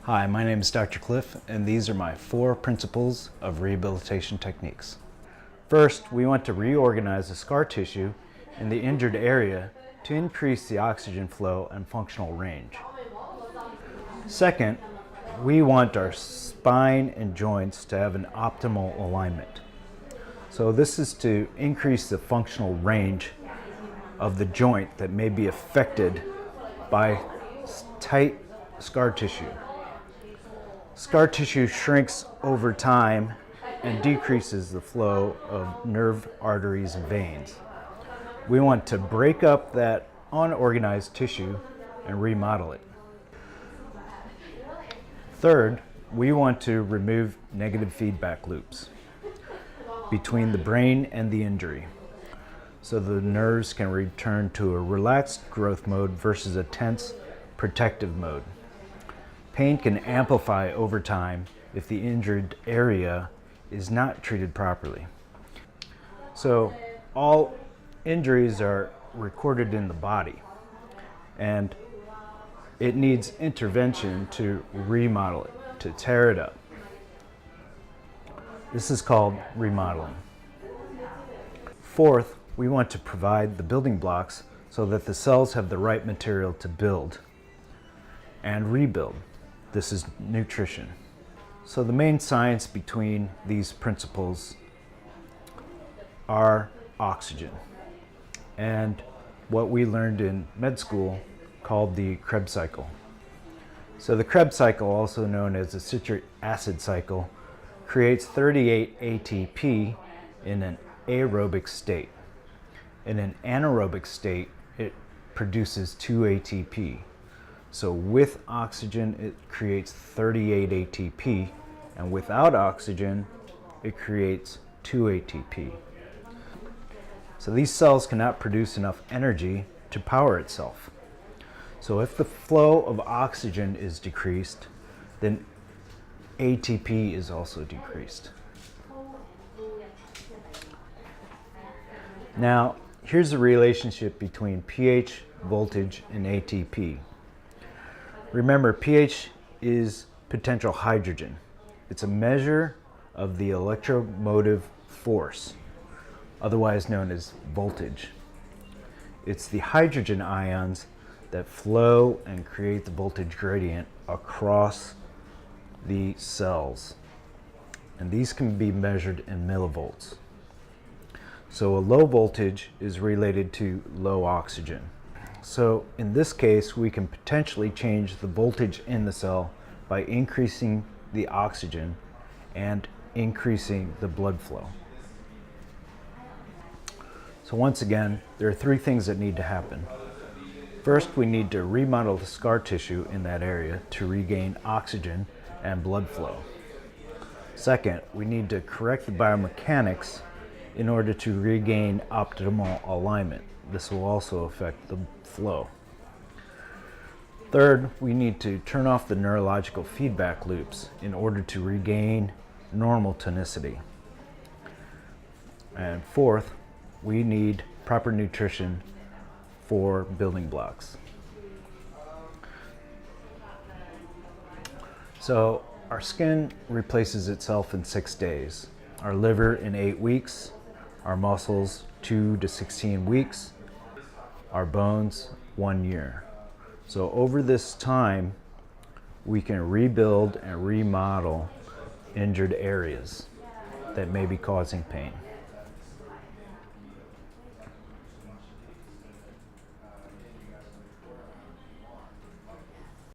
Hi, my name is Dr. Cliff, and these are my 4 principles of rehabilitation techniques. First, we want to reorganize the scar tissue in the injured area to increase the oxygen flow and functional range. Second, we want our spine and joints to have an optimal alignment. So this is to increase the functional range of the joint that may be affected by tight scar tissue. Scar tissue shrinks over time and decreases the flow of nerve arteries and veins. We want to break up that unorganized tissue and remodel it. Third, we want to remove negative feedback loops between the brain and the injury, so the nerves can return to a relaxed growth mode versus a tense protective mode. Pain can amplify over time if the injured area is not treated properly. So all injuries are recorded in the body, and it needs intervention to remodel it, to tear it up. This is called remodeling. Fourth, we want to provide the building blocks so that the cells have the right material to build and rebuild. This is nutrition. So the main science between these principles are oxygen and what we learned in med school called the Krebs cycle. So the Krebs cycle, also known as the citric acid cycle, creates 38 ATP in an aerobic state. In an anaerobic state, it produces 2 ATP. So with oxygen, it creates 38 ATP, and without oxygen, it creates 2 ATP. So these cells cannot produce enough energy to power itself. So if the flow of oxygen is decreased, then ATP is also decreased. Now, here's the relationship between pH, voltage, and ATP. Remember, pH is potential hydrogen. It's a measure of the electromotive force, otherwise known as voltage. It's the hydrogen ions that flow and create the voltage gradient across the cells. And these can be measured in millivolts. So a low voltage is related to low oxygen. So in this case, we can potentially change the voltage in the cell by increasing the oxygen and increasing the blood flow. So once again, there are 3 things that need to happen. First, we need to remodel the scar tissue in that area to regain oxygen and blood flow. Second, we need to correct the biomechanics in order to regain optimal alignment. This will also affect the flow. Third, we need to turn off the neurological feedback loops in order to regain normal tonicity. And fourth, we need proper nutrition for building blocks. So our skin replaces itself in 6 days, our liver in 8 weeks, our muscles 2 to 16 weeks, our bones 1 year. So over this time, we can rebuild and remodel injured areas that may be causing pain.